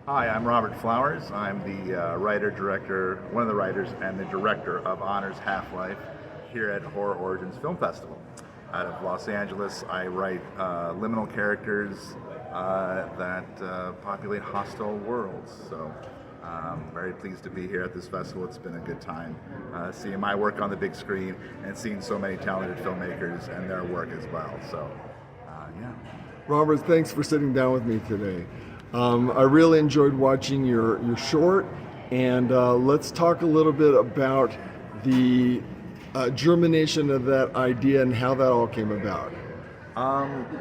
Hi, I'm Robert Flowers. I'm the writer, director, one of the writers and the director of Honors Half-Life here at HorrOrigins Film Festival. Out of Los Angeles, I write liminal characters that populate hostile worlds. So I'm very pleased to be here at this festival. It's been a good time seeing my work on the big screen and seeing so many talented filmmakers and their work as well. So, yeah. Robert, thanks for sitting down with me today. I really enjoyed watching your short, and let's talk a little bit about the germination of that idea and how that all came about.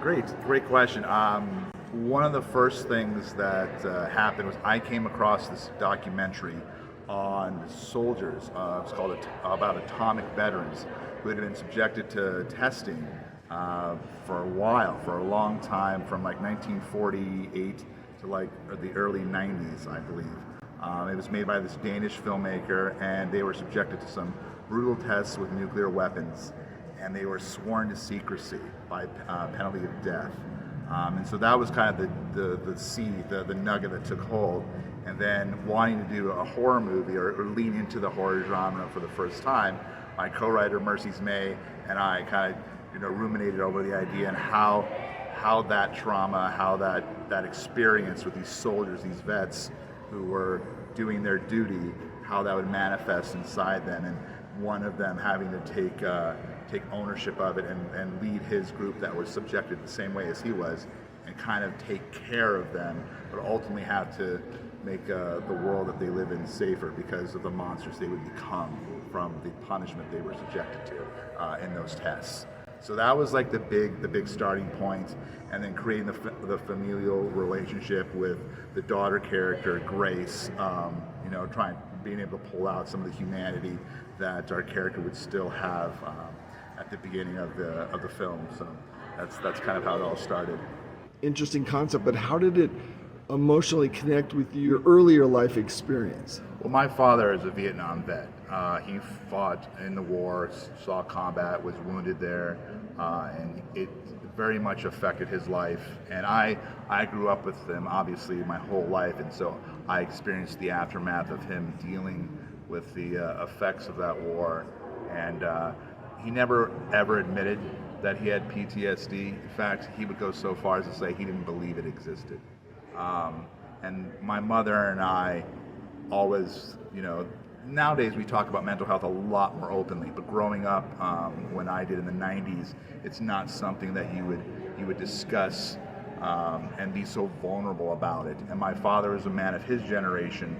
Great question. One of the first things that happened was I came across this documentary on soldiers. It's called about atomic veterans who had been subjected to testing for a while, for a long time, from like 1948 to like the early 90s, I believe. It was made by this Danish filmmaker, and they were subjected to some brutal tests with nuclear weapons, and they were sworn to secrecy by penalty of death. And so that was kind of the seed, the nugget that took hold. And then wanting to do a horror movie or lean into the horror genre for the first time, my co-writer Mercedes May and I kind of ruminated over the idea and how that trauma, how that experience with these soldiers, these vets who were doing their duty, how that would manifest inside them, and one of them having to take ownership of it and lead his group that was subjected the same way as he was, and kind of take care of them, but ultimately have to make the world that they live in safer because of the monsters they would become from the punishment they were subjected to in those tests. So that was like the big starting point, and then creating the familial relationship with the daughter character Grace. Being able to pull out some of the humanity that our character would still have at the beginning of the film. So that's kind of how it all started. Interesting concept, but how did it emotionally connect with your earlier life experience? Well, my father is a Vietnam vet. He fought in the war, saw combat, was wounded there, and it very much affected his life. And I grew up with him, obviously, my whole life, and so I experienced the aftermath of him dealing with the effects of that war. And he never ever admitted that he had PTSD. In fact, he would go so far as to say he didn't believe it existed. And my mother and I always, nowadays we talk about mental health a lot more openly, but growing up, when I did in the 90s, it's not something that you would discuss and be so vulnerable about it. And my father is a man of his generation.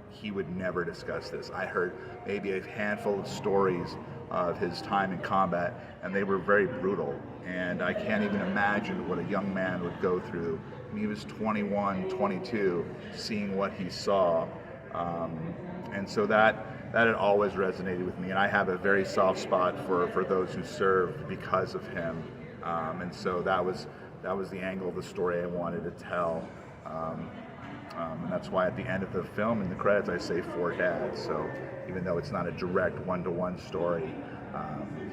He would never discuss this. I heard maybe a handful of stories of his time in combat, and they were very brutal. And I can't even imagine what a young man would go through when he was 21, 22, seeing what he saw. And so that had always resonated with me, and I have a very soft spot for those who served because of him. And so that was the angle of the story I wanted to tell. And that's why at the end of the film, in the credits, I say "for Dad." So even though it's not a direct one-to-one story,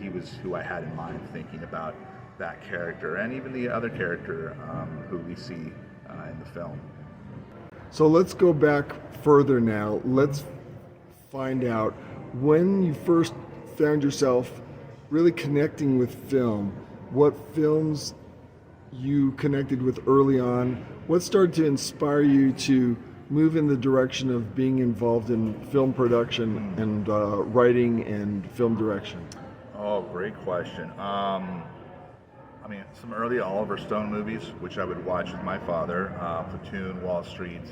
he was who I had in mind thinking about that character, and even the other character who we see in the film. So let's go back further now. Let's find out when you first found yourself really connecting with film, what films you connected with early on, what started to inspire you to move in the direction of being involved in film production and writing and film direction? Oh, great question. Some early Oliver Stone movies, which I would watch with my father, Platoon, Wall Street.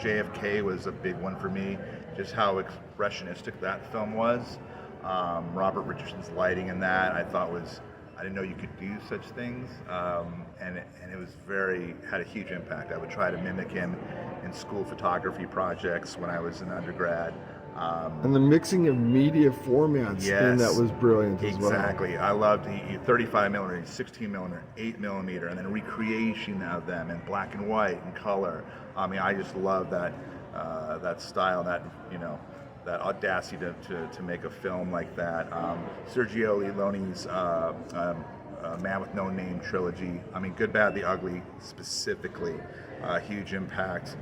JFK was a big one for me, just how expressionistic that film was. Robert Richardson's lighting in that, I didn't know you could do such things, and it was had a huge impact. I would try to mimic him in school photography projects when I was an undergrad. And the mixing of media formats, yes, that was brilliant as well. Exactly. I loved the 35 millimeter, 16 millimeter, 8 millimeter, and then recreation of them in black and white and color. I just love that style, that audacity to make a film like that. Sergio Leone's Man with No Name trilogy. I mean, Good, Bad, the Ugly specifically, huge impact.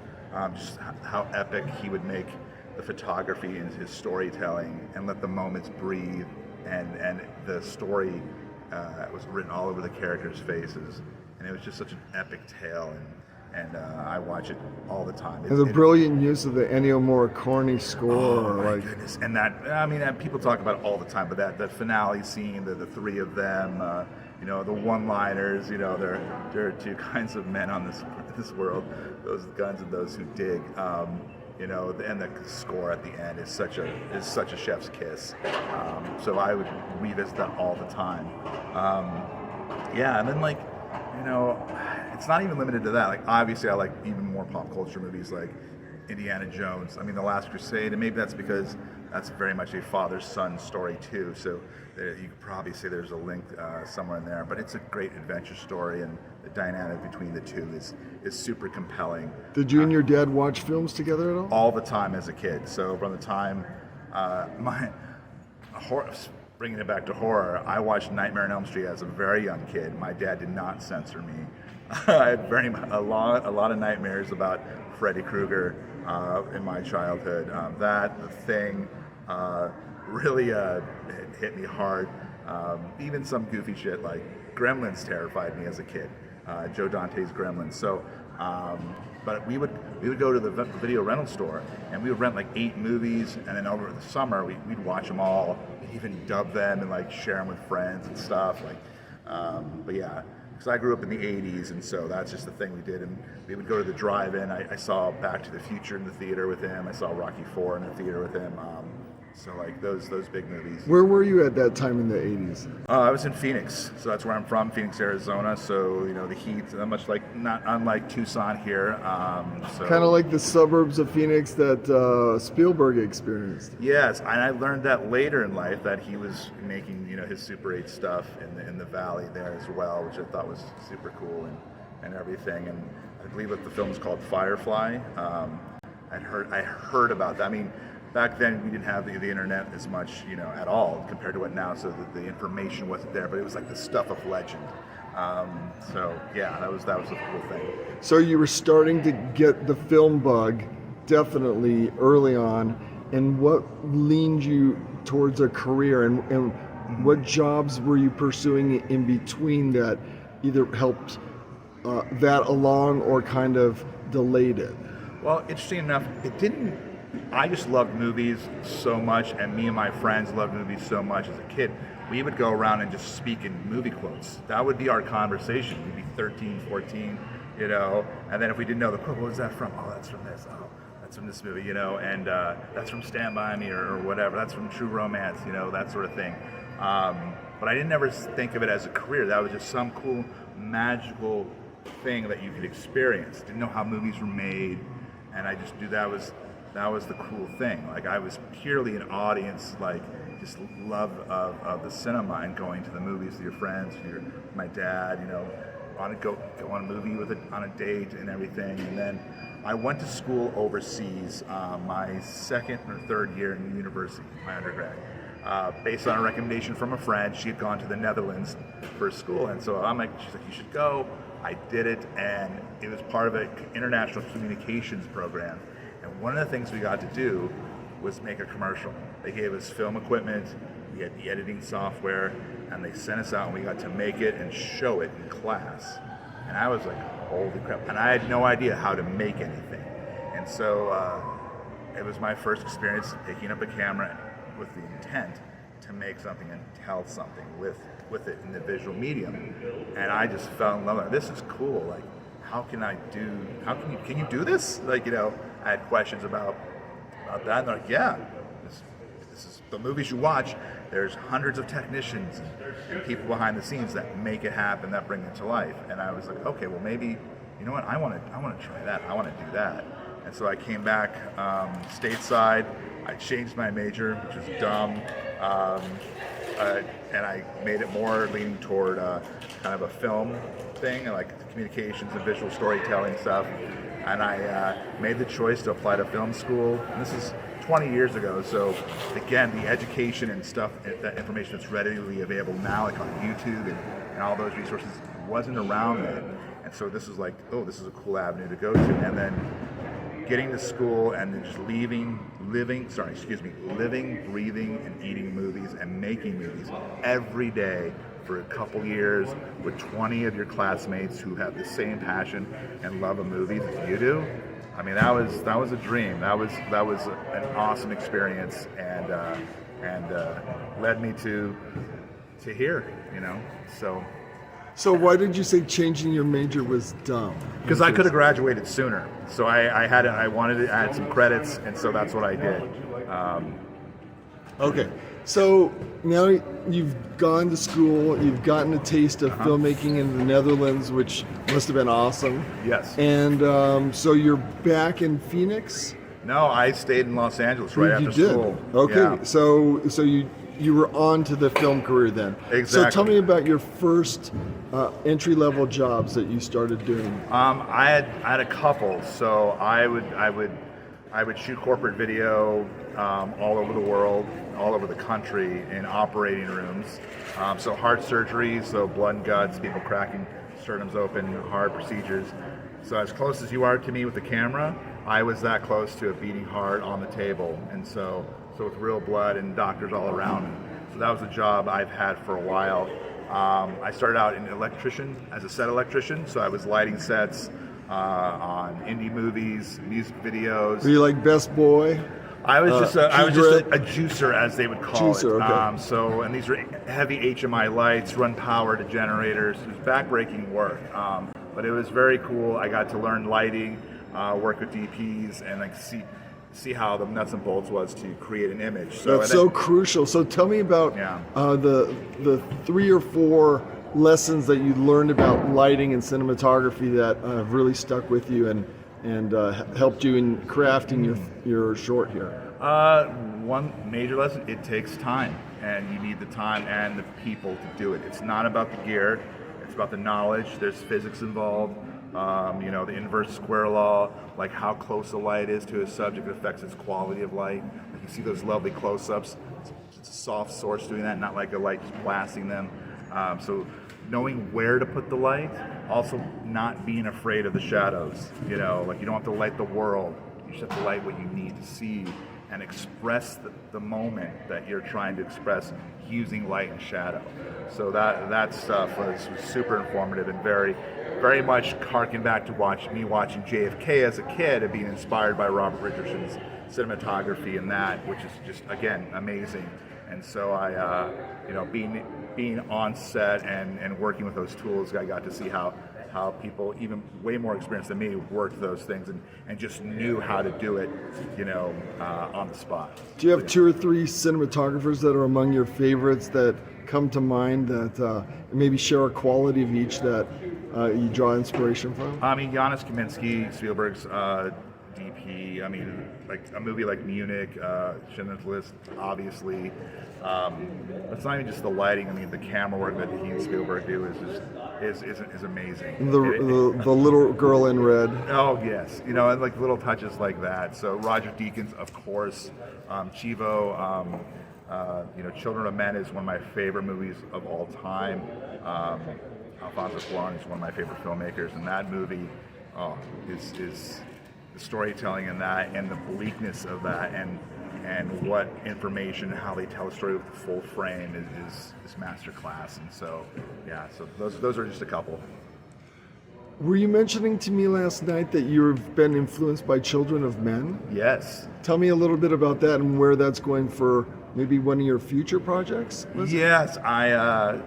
Just how epic he would make the photography and his storytelling, and let the moments breathe, and the story was written all over the characters' faces, and it was just such an epic tale, and I watch it all the time. And the brilliant use of the Ennio Morricone score. Oh my goodness! And that, I mean, people talk about it all the time, but that finale scene, the three of them, the one-liners, there are two kinds of men on this world: those with guns and those who dig. And the score at the end is such a chef's kiss. So I would revisit that all the time. And then it's not even limited to that. Like, obviously I like even more pop culture movies like Indiana Jones. I mean, The Last Crusade, and maybe that's because that's very much a father-son story too. So you could probably say there's a link somewhere in there. But it's a great adventure story, and the dynamic between the two is super compelling. Did you and your dad watch films together at all? All the time as a kid. So from the time bringing it back to horror, I watched Nightmare on Elm Street as a very young kid. My dad did not censor me. I had a lot of nightmares about Freddy Krueger in my childhood. The Thing really hit me hard. Even some goofy shit like Gremlins terrified me as a kid. Joe Dante's Gremlins. So, but we would go to the video rental store, and we would rent like 8 movies, and then over the summer we'd watch them all, and even dub them and like share them with friends and stuff. But yeah. Because I grew up in the 80s, and so that's just the thing we did. And we would go to the drive-in. I saw Back to the Future in the theater with him. I saw Rocky IV in the theater with him. So like those big movies. Where were you at that time in the 80s? I was in Phoenix, so that's where I'm from, Phoenix, Arizona. So the heat, not unlike Tucson here. Kind of like the suburbs of Phoenix that Spielberg experienced. Yes, and I learned that later in life, that he was making his Super 8 stuff in the valley there as well, which I thought was super cool and everything. And I believe that the film is called Firefly. I heard about that. I mean, back then we didn't have the internet as much, at all compared to what now. So the information wasn't there, but it was like the stuff of legend. So yeah, that was a cool thing. So you were starting to get the film bug, definitely early on. And what leaned you towards a career, and what jobs were you pursuing in between that either helped that along or kind of delayed it? Well, interesting enough, it didn't. I just loved movies so much, and me and my friends loved movies so much as a kid. We would go around and just speak in movie quotes. That would be our conversation. We'd be 13, 14, and then if we didn't know the quote, what was that from? Oh, that's from this. Oh, that's from this movie, and that's from Stand By Me or whatever. That's from True Romance, that sort of thing. But I didn't ever think of it as a career. That was just some cool, magical thing that you could experience. Didn't know how movies were made, and I just knew that was the cool thing. Like, I was purely an audience, like just love of the cinema and going to the movies with your friends, my dad, want to go on a movie on a date and everything. And then I went to school overseas my second or third year in university, my undergrad. Based on a recommendation from a friend. She had gone to the Netherlands for school, and so she's like, you should go. I did it, and it was part of an international communications program. And one of the things we got to do was make a commercial. They gave us film equipment, we had the editing software, and they sent us out, and we got to make it and show it in class. And I was like, holy crap. And I had no idea how to make anything. And so it was my first experience picking up a camera with the intent to make something and tell something with it in the visual medium. And I just fell in love with it. This is cool. Like, can you do this? I had questions about that, and they're like, yeah, this is the movies you watch. There's hundreds of technicians and people behind the scenes that make it happen, that bring it to life. And I was like, okay, well, maybe, what? I want to try that. I want to do that. And so I came back stateside. I changed my major, which was dumb, and I made it more leaning toward kind of a film thing, like communications and visual storytelling stuff. And I made the choice to apply to film school. And this is 20 years ago. So again, the education and stuff, that information that's readily available now, like on YouTube and all those resources, wasn't around then. And so this is like, oh, this is a cool avenue to go to. And then getting to school and then just living, breathing, and eating movies and making movies every day for a couple years with 20 of your classmates who have the same passion and love of movies as you do. I mean, that was a dream. That was an awesome experience, and led me to here, you know. So why did you say changing your major was dumb? Because I could have graduated sooner. So I wanted to add some credits, and so that's what I did. Okay, so now you've gone to school, you've gotten a taste of filmmaking in the Netherlands, which must have been awesome. Yes. And so you're back in Phoenix? No, I stayed in Los Angeles right after school. Okay, Yeah. so you were on to the film career then. Exactly. So tell me about your first entry-level jobs that you started doing. I had a couple. So I would shoot corporate video all over the world, all over the country in operating rooms. So heart surgery, so blood and guts, people cracking sternums open, hard procedures. So as close as you are to me with the camera, I was that close to a beating heart on the table. And so with real blood and doctors all around me. So that was a job I've had for a while. I started out as a set electrician. So I was lighting sets on indie movies, music videos. Were you like best boy? I was just a juicer, as they would call it. Okay. And these were heavy HMI lights, run power to generators. It was backbreaking work, but it was very cool. I got to learn lighting, work with DPs, and like see how the nuts and bolts was to create an image. That's so crucial. So tell me about the 3 or 4 lessons that you learned about lighting and cinematography that have really stuck with you and helped you in crafting your short here. One major lesson: it takes time, and you need the time and the people to do it. It's not about the gear; it's about the knowledge. There's physics involved. The inverse square law, like how close the light is to a subject affects its quality of light. Like you see those lovely close-ups. It's a soft source doing that, not like a light just blasting them. So knowing where to put the light, also not being afraid of the shadows. You don't have to light the world. You just have to light what you need to see and express the moment that you're trying to express using light and shadow. So that stuff was super informative and very, very much harken back to watching JFK as a kid and being inspired by Robert Richardson's cinematography and that, which is just, again, amazing. And so I, being on set and working with those tools, I got to see how people, even way more experienced than me, worked those things and just knew how to do it, on the spot. Do you have 2 or 3 cinematographers that are among your favorites that come to mind that maybe share a quality of each that you draw inspiration from? I mean, Janusz Kaminski, Spielberg's DP. I mean, like a movie like Munich, Schindler's List, obviously. It's not even just the lighting. I mean, the camera work that he and Spielberg do is amazing. The little girl in red. Oh yes, and like little touches like that. So Roger Deakins, of course, Chivo. Children of Men is one of my favorite movies of all time. Alfonso Cuarón is one of my favorite filmmakers, and that movie is the storytelling in that and the bleakness of that and what information, how they tell a story with the full frame is masterclass. And so those are just a couple. Were you mentioning to me last night that you've been influenced by Children of Men? Yes. Tell me a little bit about that and where that's going for maybe one of your future projects? Yes,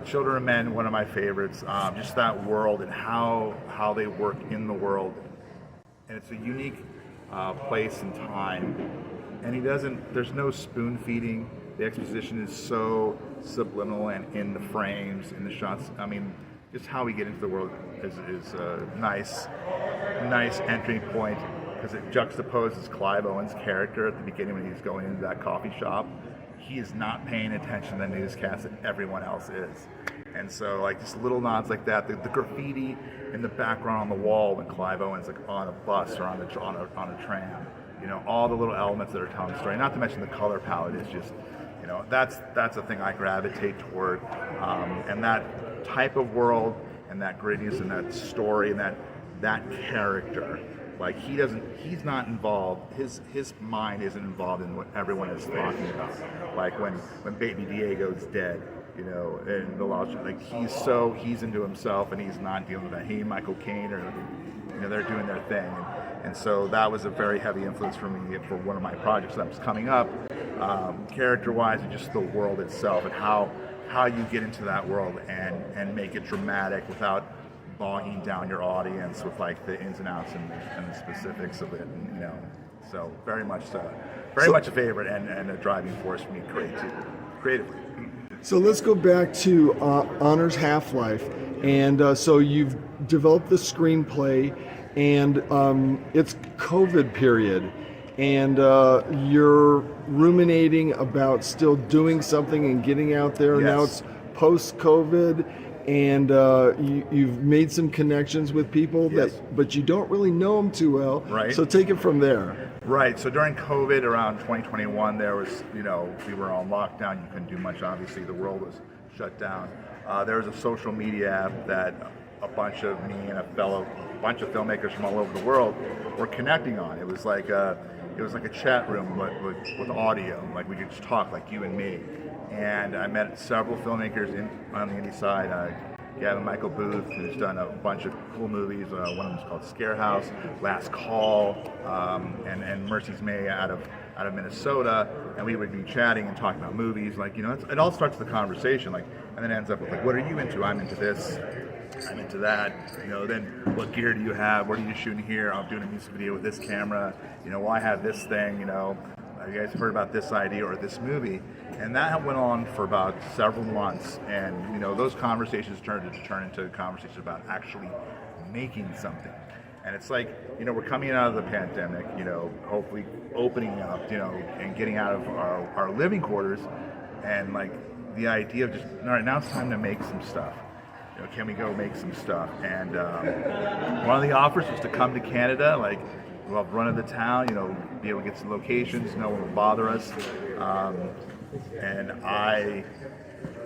Children of Men, one of my favorites. Just that world and how they work in the world. And it's a unique place and time. And there's no spoon feeding. The exposition is so subliminal and in the frames, in the shots. I mean, just how we get into the world is a nice entry point, because it juxtaposes Clive Owen's character at the beginning when he's going into that coffee shop. He is not paying attention to the newscast that everyone else is. And so like just little nods like that, the graffiti in the background on the wall when Clive Owen's like on a bus or on a tram. all the little elements that are telling the story. Not to mention the color palette is just, that's a thing I gravitate toward, and that type of world and that grittiness and that story and that character. Like he's not involved. His mind isn't involved in what everyone is talking about. Like when Baby Diego's dead, in the lost, like he's into himself and he's not dealing with that. He and Michael Caine are, they're doing their thing, and so that was a very heavy influence for me for one of my projects that was coming up, character-wise, and just the world itself and how you get into that world and make it dramatic without bogging down your audience with like the ins and outs and the specifics of it, and, so very much a favorite and a driving force for me creatively. So let's go back to Honor's Half-Life, and so you've developed the screenplay, and it's COVID period, and you're ruminating about still doing something and getting out there. Yes. Now it's post-COVID, and you've made some connections with people Yes. but you don't really know them too well. Right. So take it from there. Right. So during COVID, around 2021, there was, we were on lockdown. You couldn't do much. Obviously, the world was shut down. There was a social media app that a bunch of me and a bunch of filmmakers from all over the world were connecting on. It was like a chat room with audio. Like we could just talk, like you and me. And I met several filmmakers on the indie side. Gavin Michael Booth, who's done a bunch of cool movies. One of them is called Scarehouse, Last Call, and Mercy's May out of Minnesota. And we would be chatting and talking about movies. Like, it all starts the conversation. Like, and then ends up with like, what are you into? I'm into this. I'm into that. Then what gear do you have? What are you shooting here? I'm doing a music video with this camera. Well, I have this thing. You guys heard about this idea or this movie? And that went on for about several months, and those conversations turned into conversations about actually making something. And it's like, we're coming out of the pandemic, hopefully opening up, and getting out of our living quarters, and like the idea of just, all right, now it's time to make some stuff. Can we go make some stuff? And one of the offers was to come to Canada, like, we'll run of the town, be able to get some locations, no one will bother us. And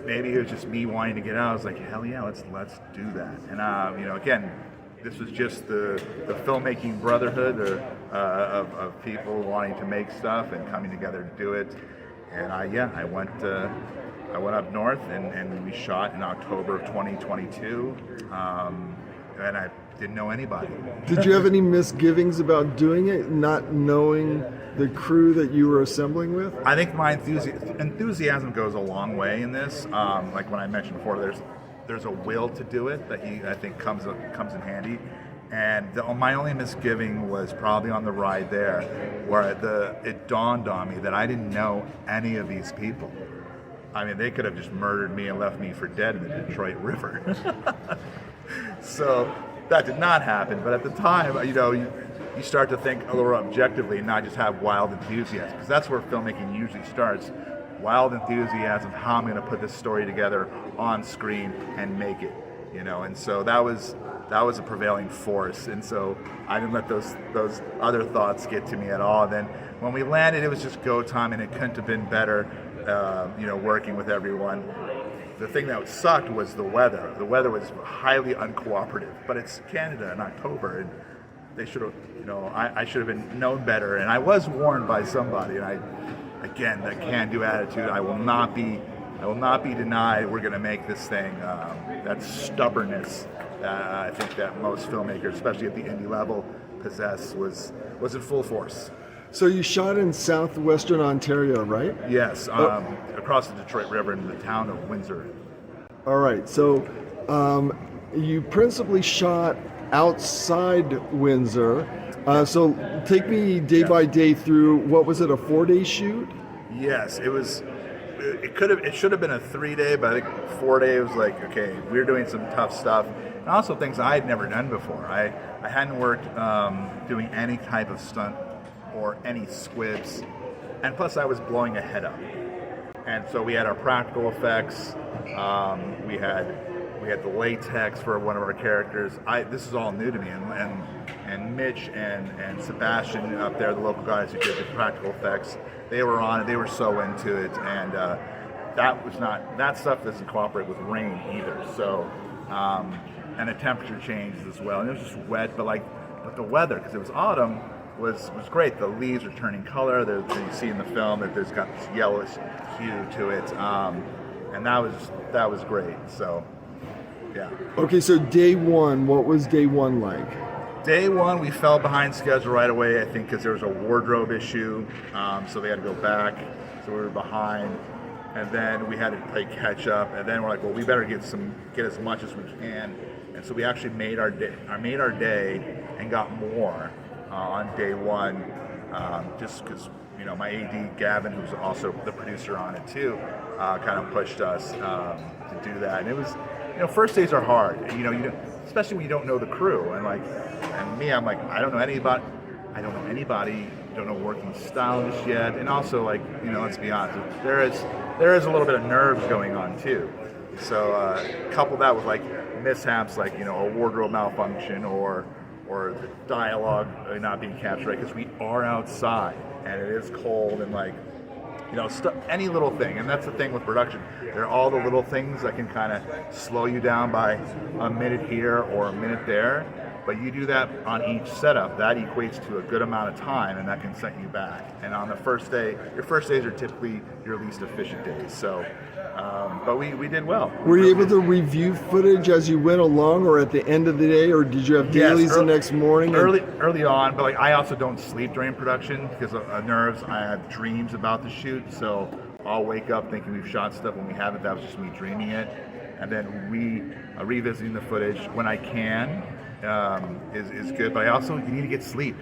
maybe it was just me wanting to get out. I was like, hell yeah, let's do that. And again, this was just the filmmaking brotherhood of people wanting to make stuff and coming together to do it. And I went up north and we shot in October of 2022. And I didn't know anybody. Did you have any misgivings about doing it, not knowing the crew that you were assembling with? I think my enthusiasm goes a long way in this. Like when I mentioned before, there's a will to do it that I think comes in handy. And my only misgiving was probably on the ride there, where it dawned on me that I didn't know any of these people. I mean, they could have just murdered me and left me for dead in the Detroit River. So that did not happen, but at the time, you start to think a little objectively and not just have wild enthusiasm, because that's where filmmaking usually starts. Wild enthusiasm, how I'm going to put this story together on screen and make it, and so that was a prevailing force, and so I didn't let those other thoughts get to me at all. Then when we landed, it was just go time, and it couldn't have been better, working with everyone. The thing that sucked was the weather. The weather was highly uncooperative, but it's Canada in October, and they should have, I should have been known better. And I was warned by somebody, and again, that can-do attitude. I will not be denied. We're going to make this thing. That stubbornness that I think that most filmmakers, especially at the indie level, possess was in full force. So you shot in southwestern Ontario, right? Yes, across the Detroit River in the town of Windsor. All right, so you principally shot outside Windsor. So take me day by day through, what was it, a 4-day shoot? Yes, it was. It should have been a 3-day, but I think 4-day was like, okay, we're doing some tough stuff, and also things I had never done before. I hadn't worked doing any type of stunt or any squibs, and plus I was blowing a head up, and so we had our practical effects. We had the latex for one of our characters. This is all new to me, and and Mitch and Sebastian up there, the local guys who did the practical effects, they were on it. They were so into it, and that stuff doesn't cooperate with rain either. So, and the temperature changes as well, and it was just wet, but the weather, because it was autumn, was great. The leaves are turning color. You see in the film that there's got this yellowish hue to it, and that was great. So, yeah. Okay, so day one, what was day one like? Day one, we fell behind schedule right away, I think, because there was a wardrobe issue, so they had to go back, so we were behind, and then we had to play catch up, and then we're like, well, we better get as much as we can, and so we actually made our day and got more on day one, just because my AD Gavin, who's also the producer on it too, kind of pushed us to do that, and it was, first days are hard, especially when you don't know the crew, and me, I'm like, I don't know anybody, don't know working stylists yet, and also let's be honest, there is a little bit of nerves going on too. So couple that with mishaps, a wardrobe malfunction or the dialogue not being captured right, because we are outside and it is cold and any little thing, and that's the thing with production. There are all the little things that can kind of slow you down by a minute here or a minute there, but you do that on each setup, that equates to a good amount of time, and that can set you back. And on the first day, your first days are typically your least efficient days. So, but we did well. Were you able to review footage as you went along, or at the end of the day, or did you have dailies the next morning? Early on, but I also don't sleep during production because of nerves. I have dreams about the shoot, so I'll wake up thinking we've shot stuff when we haven't. That was just me dreaming it, and then revisiting the footage when I can. Is good, but you need to get sleep,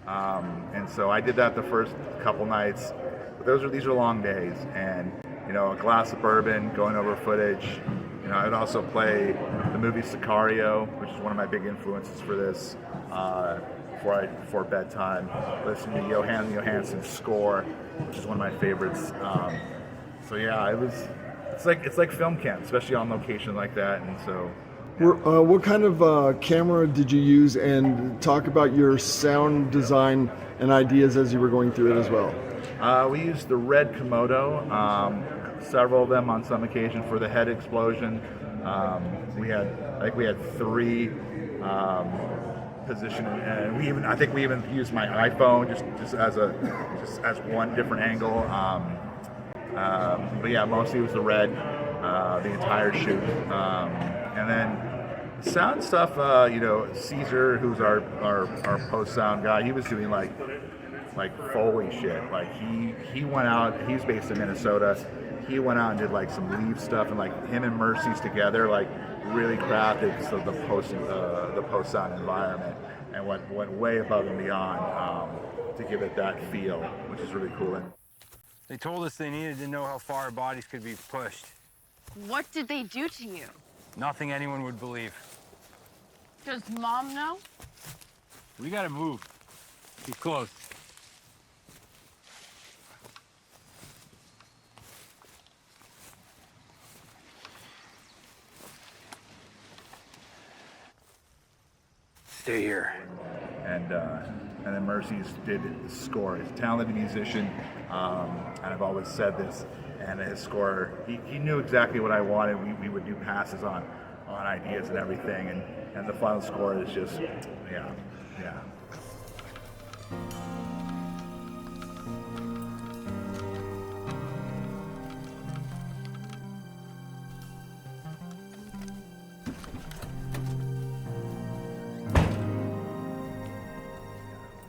and so I did that the first couple nights. But these are long days, and a glass of bourbon, going over footage. I'd also play the movie Sicario, which is one of my big influences for this, before bedtime. Listen to Johan Johansson's score, which is one of my favorites. So yeah, it's like film camp, especially on location like that, and so. What kind of camera did you use, and talk about your sound design and ideas as you were going through it as well? We used the red Komodo, several of them on some occasion for the head explosion. We had 3 position, and I think we even used my iPhone just as one different angle. But yeah, mostly it was the red, the entire shoot. And then sound stuff, Caesar, who's our post sound guy, he was doing like Foley shit. He went out. He's based in Minnesota. He went out and did some leaf stuff, and him and Mercy's together really crafted the post sound environment, and went way above and beyond to give it that feel, which is really cool. They told us they needed to know how far our bodies could be pushed. What did they do to you? Nothing anyone would believe. Does Mom know? We gotta move. Get close. Stay here. And then Mercy's did the score. He's a talented musician, and I've always said this. And his score, he knew exactly what I wanted. We would do passes on ideas and everything, and the final score is just, yeah.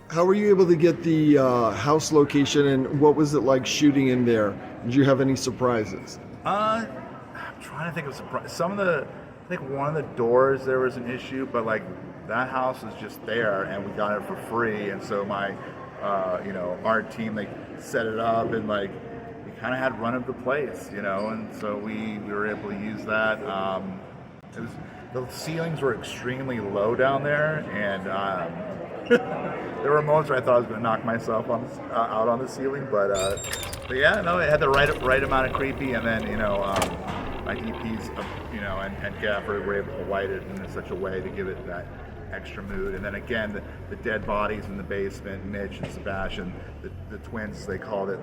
How were you able to get the house location, and what was it like shooting in there? Did you have any surprises? I'm trying to think of surprise. I think one of the doors there was an issue, but that house is just there, and we got it for free. And so my, art team set it up, and we kind of had run of the place, and so we were able to use that. The ceilings were extremely low down there, and there were moments where I thought I was going to knock myself out on the ceiling, but yeah, no, it had the right amount of creepy, and then my DPs, and Gaffer were able to light it in such a way to give it extra mood. And then again, the dead bodies in the basement, Mitch and Sebastian, the twins, they called it.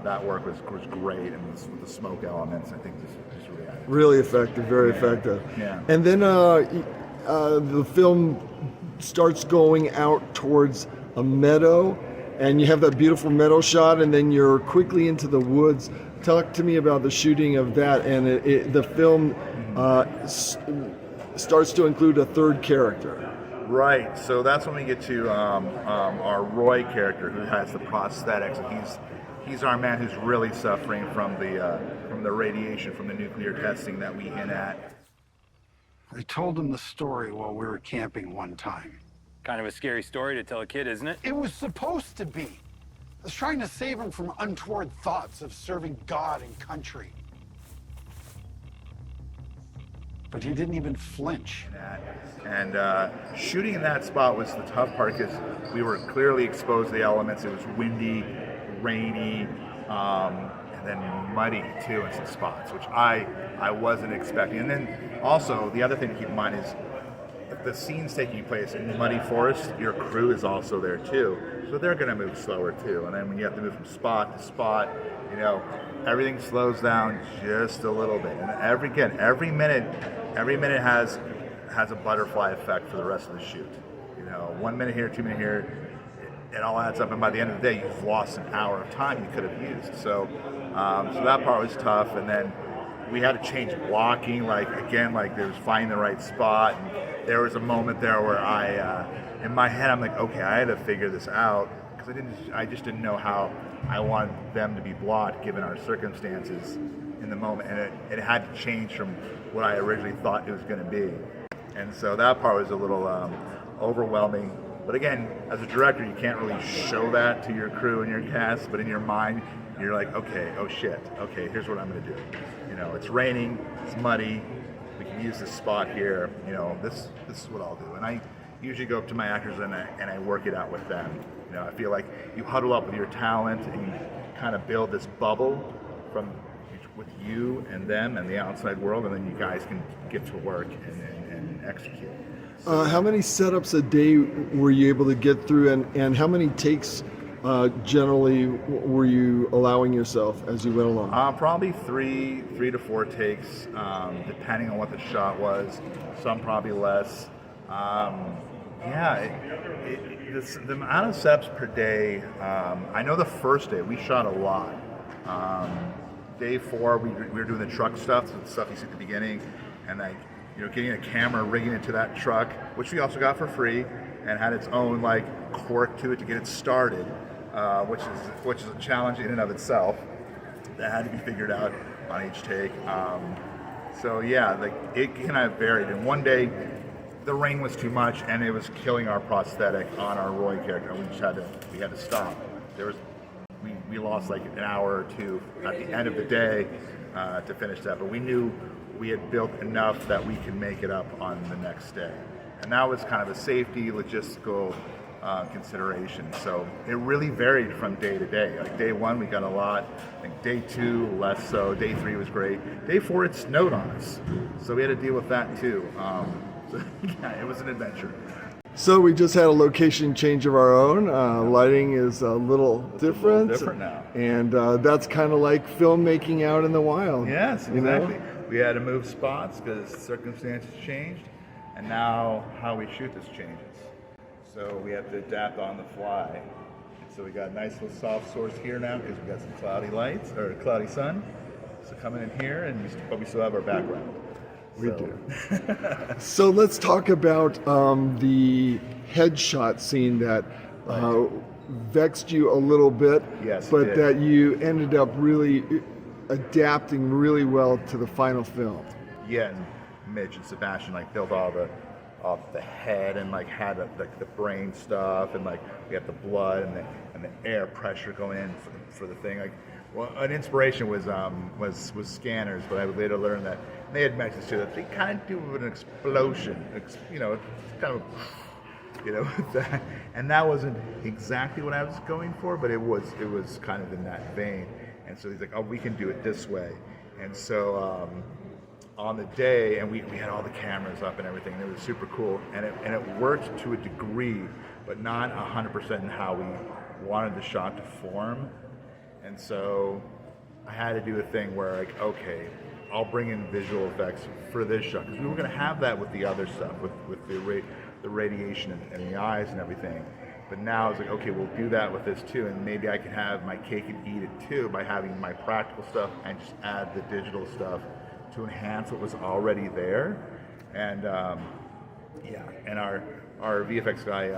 That work was great, and with the smoke elements, I think just really added. Really effective, very effective. Yeah. And then the film starts going out towards a meadow, and you have that beautiful meadow shot, and then you're quickly into the woods. Talk to me about the shooting of that, and the film starts to include a third character. Right, so that's when we get to our Roy character, who has the prosthetics, and he's our man who's really suffering from the radiation from the nuclear testing that we hint at. I told him the story while we were camping one time. Kind of a scary story to tell a kid, isn't it? It was supposed to be. I was trying to save him from untoward thoughts of serving God and country. But he didn't even flinch. And shooting in that spot was the tough part, because we were clearly exposed to the elements. It was windy, rainy, and then muddy too in some spots, which I wasn't expecting. And then also the other thing to keep in mind is if the scene's taking place in muddy forest, your crew is also there too, so they're going to move slower too. And then when you have to move from spot to spot, everything slows down just a little bit. And every minute has a butterfly effect for the rest of the shoot. 1 minute here, 2 minutes here, it all adds up, and by the end of the day, you've lost an hour of time you could have used. So that part was tough, and then we had to change blocking. There was finding the right spot, and there was a moment there where in my head, I'm like, okay, I had to figure this out, because I just didn't know how I wanted them to be blocked given our circumstances in the moment, and it had to change from what I originally thought it was going to be, and so that part was a little overwhelming. But again, as a director, you can't really show that to your crew and your cast, but in your mind, you're like, okay, oh shit, okay, here's what I'm going to do. It's raining, it's muddy, we can use this spot here, this is what I'll do. And I usually go up to my actors and I work it out with them. I feel like you huddle up with your talent and you kind of build this bubble with you and them and the outside world, and then you guys can get to work and execute. How many setups a day were you able to get through, and how many takes generally were you allowing yourself as you went along? Probably three to four takes, depending on what the shot was. Some probably less. The amount of setups per day. I know the first day we shot a lot. Day 4, we were doing the truck stuff, so the stuff you see at the beginning, and getting a camera, rigging it to that truck, which we also got for free, and had its own quirk to it to get it started, which is a challenge in and of itself that had to be figured out on each take. It kind of varied. And one day, the rain was too much, and it was killing our prosthetic on our Roy character, and we had to stop. We lost an hour or two at the end of the day to finish that, but we knew we had built enough that we could make it up on the next day. And that was kind of a safety, logistical consideration. So it really varied from day to day. Day 1, we got a lot. Day 2, less so. Day 3 was great. Day 4, it snowed on us. So we had to deal with that too. It was an adventure. So we just had a location change of our own. Lighting is a little different. Now. And that's kind of like filmmaking out in the wild. Yes, exactly. We had to move spots because circumstances changed, and now how we shoot this changes. So we have to adapt on the fly. And so we got a nice little soft source here now because we got some cloudy lights, or cloudy sun. So coming in here, but we still have our background. We do. So let's talk about the headshot scene that vexed you a little bit, Yes, but that you ended up really adapting really well to the final film. Yeah, and Mitch and Sebastian built all the head and had the brain stuff, and we had the blood and the air pressure going in for the thing. An inspiration was scanners, but I would later learn that they had mentioned too that they kind of do an explosion, kind of, that, and that wasn't exactly what I was going for, but it was kind of in that vein. And so he's like, oh, we can do it this way. And so on the day, and we had all the cameras up and everything, and it was super cool, and it worked to a degree, but not 100% in how we wanted the shot to form. And so I had to do a thing where, like, okay, I'll bring in visual effects for this shot, because we were going to have that with the other stuff, with the radiation and the eyes and everything. But now it's like, okay, we'll do that with this too, and maybe I can have my cake and eat it too by having my practical stuff and just add the digital stuff to enhance what was already there. And and our VFX guy,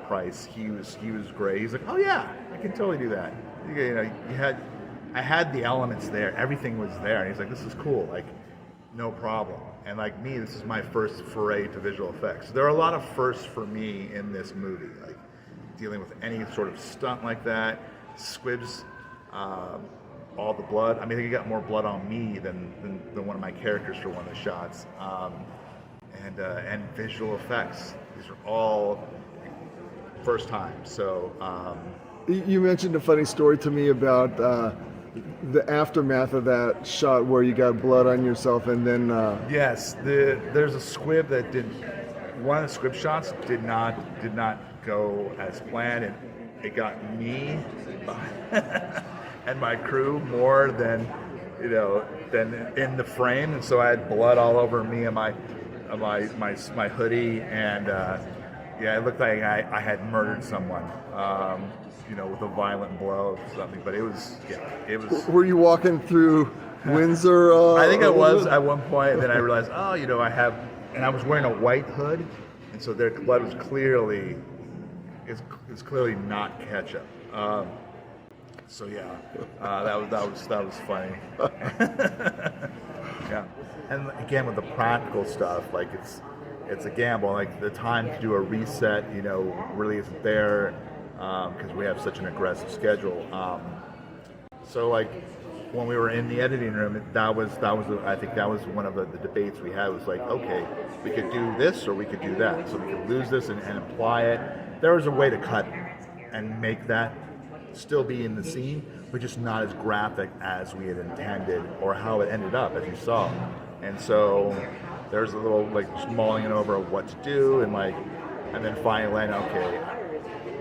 Price, he was great. He's like, oh yeah, I can totally do that. You know, I had the elements there, everything was there, and he's like, this is cool, like, no problem. And like me, this is my first foray to visual effects. There are a lot of firsts for me in this movie, like dealing with any sort of stunt like that, squibs, all the blood. I mean, I think he got more blood on me than one of my characters for one of the shots. And visual effects. These are all first time. So You mentioned a funny story to me about the aftermath of that shot where you got blood on yourself, and then yes, there's a squib that one of the squib shots did not go as planned, and it got me and my crew more than in the frame, and so I had blood all over me and my hoodie, and it looked like I had murdered someone, with a violent blow or something. But it was. Were you walking through Windsor? I think I was at one point, and then I realized, I have, and I was wearing a white hood, and so their blood was clearly, it's clearly not ketchup. So yeah, that was funny. Yeah, and again with the practical stuff, like it's a gamble. Like the time to do a reset, really isn't there because we have such an aggressive schedule. So like when we were in the editing room, I think that was one of the debates we had. Was like, okay, we could do this or we could do that. So we could lose this and apply it. There was a way to cut and make that still be in the scene, but just not as graphic as we had intended or how it ended up, as you saw. And so there's a little like just mulling it over what to do, and then finally landing, okay,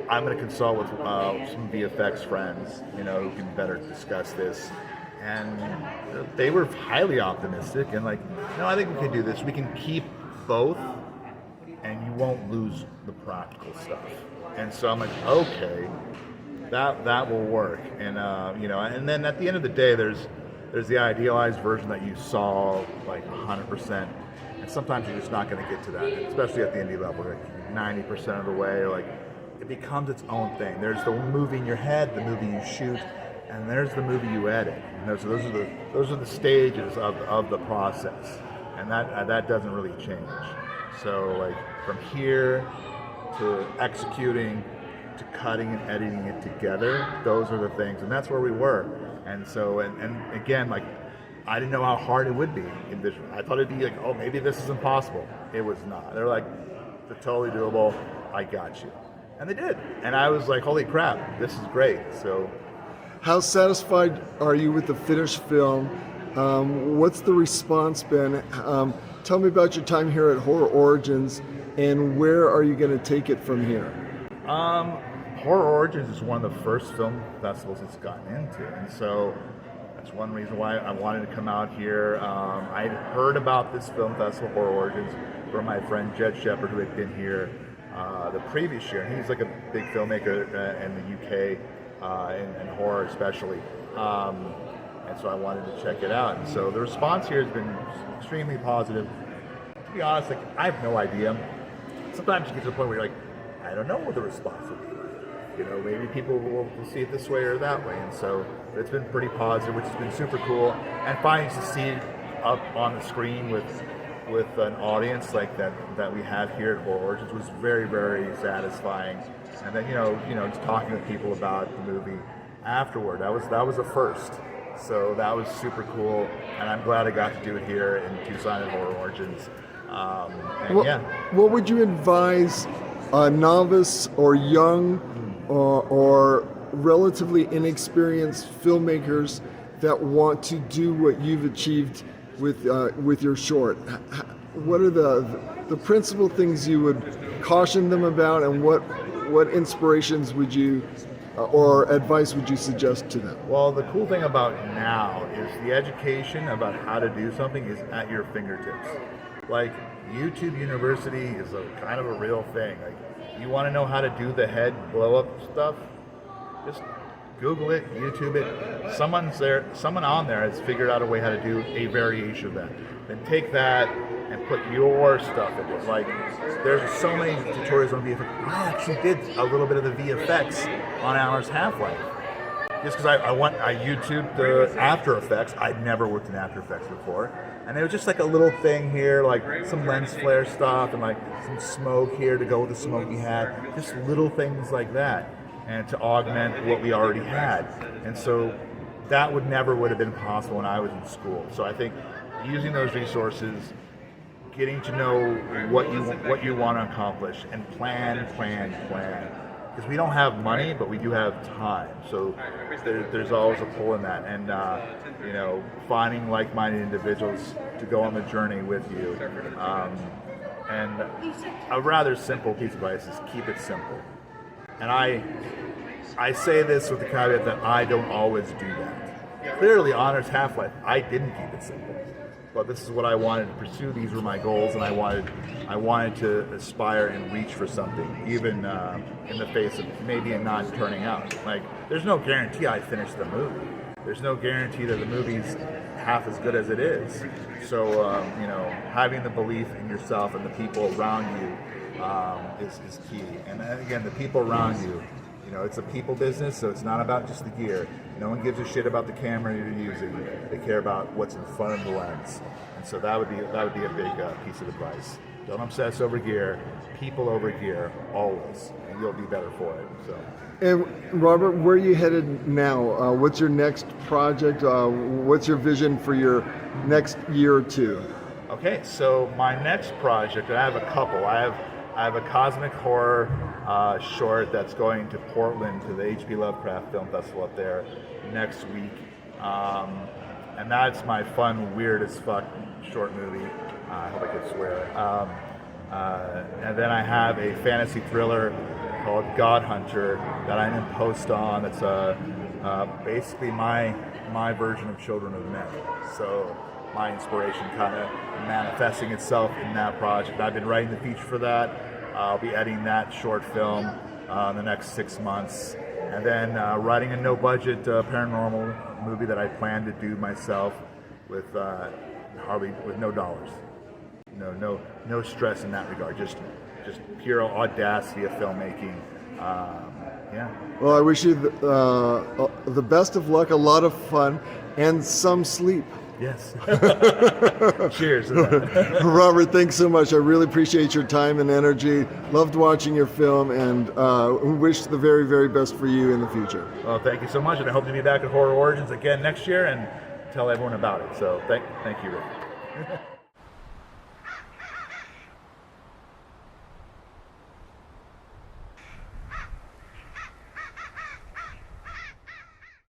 I'm going to consult with some VFX friends, who can better discuss this. And they were highly optimistic and like, no, I think we can do this. We can keep both, and you won't lose the practical stuff. And so I'm like, okay. That will work, and and then at the end of the day, there's the idealized version that you saw like 100%, and sometimes you're just not going to get to that, especially at the indie level, like 90% of the way, like it becomes its own thing. There's the movie in your head, the movie you shoot, and there's the movie you edit. So those are the stages of the process, and that doesn't really change. So like from here to executing, to cutting and editing it together, those are the things, and that's where we were. And so, and again, like I didn't know how hard it would be in visual. I thought it'd be like, oh, maybe this is impossible. It was not. They're like, it's totally doable. I got you, and they did. And I was like, holy crap, this is great. So, how satisfied are you with the finished film? What's the response been? Tell me about your time here at HorrOrigins, and where are you going to take it from here? HorrOrigins is one of the first film festivals it's gotten into, and so that's one reason why I wanted to come out here. I'd heard about this film festival, HorrOrigins, from my friend Jed Shepard, who had been here the previous year. And he's like a big filmmaker in the UK, and horror especially. And so I wanted to check it out. And so the response here has been extremely positive. To be honest, like I have no idea. Sometimes you get to the point where you're like, I don't know what the response will be. Maybe people will see it this way or that way, and so it's been pretty positive, which has been super cool. And finally to see it up on the screen with an audience like that we have here at HorrOrigins was very, very satisfying. And then just talking with people about the movie afterward, that was a first. So that was super cool, and I'm glad I got to do it here in Tucson at HorrOrigins. What would you advise a novice or young or relatively inexperienced filmmakers that want to do what you've achieved with your short. What are the principal things you would caution them about, and what inspirations would you or advice would you suggest to them? Well, the cool thing about now is the education about how to do something is at your fingertips. Like YouTube University is a kind of a real thing. Like, you want to know how to do the head blow up stuff? Just Google it, YouTube it. Someone on there has figured out a way how to do a variation of that. Then take that and put your stuff in it. Like, there's so many tutorials on VFX. I actually did a little bit of the VFX on Hour's Half-Life. Just because I YouTubed the After Effects. I'd never worked in After Effects before. And it was just like a little thing here, like some lens flare stuff and like some smoke here to go with the smoke we had. Just little things like that. And to augment what we already had. And so that would have been possible when I was in school. So I think using those resources, getting to know what you want to accomplish, and plan. Because we don't have money, but we do have time. So there's always a pull in that. And finding like-minded individuals to go on the journey with you. And a rather simple piece of advice is keep it simple. And I say this with the caveat that I don't always do that. Clearly, Honor's Half-Life, I didn't keep it simple. But this is what I wanted to pursue. These were my goals, and I wanted to aspire and reach for something, even in the face of maybe it not turning out. Like, there's no guarantee I finished the movie. There's no guarantee that the movie's half as good as it is. So, having the belief in yourself and the people around you is key. And then again, the people around you, it's a people business, so it's not about just the gear. No one gives a shit about the camera you're using. They care about what's in front of the lens. And so that would be a big piece of advice. Don't obsess over gear. People over gear, always, and you'll be better for it. So. And Robert, where are you headed now? What's your next project? What's your vision for your next year or two? Okay, so my next project, I have a couple. I have a cosmic horror short that's going to Portland to the H.P. Lovecraft Film Festival up there next week. And that's my fun, weird as fuck short movie. I hope I can swear. And then I have a fantasy thriller called God Hunter that I'm in post on. It's basically my version of Children of Men. So my inspiration kind of manifesting itself in that project. I've been writing the feature for that. I'll be editing that short film in the next 6 months. And then writing a no-budget paranormal movie that I plan to do myself with no dollars. No stress in that regard. Just pure audacity of filmmaking. Yeah. Well, I wish you the best of luck, a lot of fun, and some sleep. Yes. Cheers. Robert, thanks so much. I really appreciate your time and energy. Loved watching your film, and wish the very, very best for you in the future. Well, thank you so much, and I hope to be back at HorrOrigins again next year and tell everyone about it. So thank you, Rick.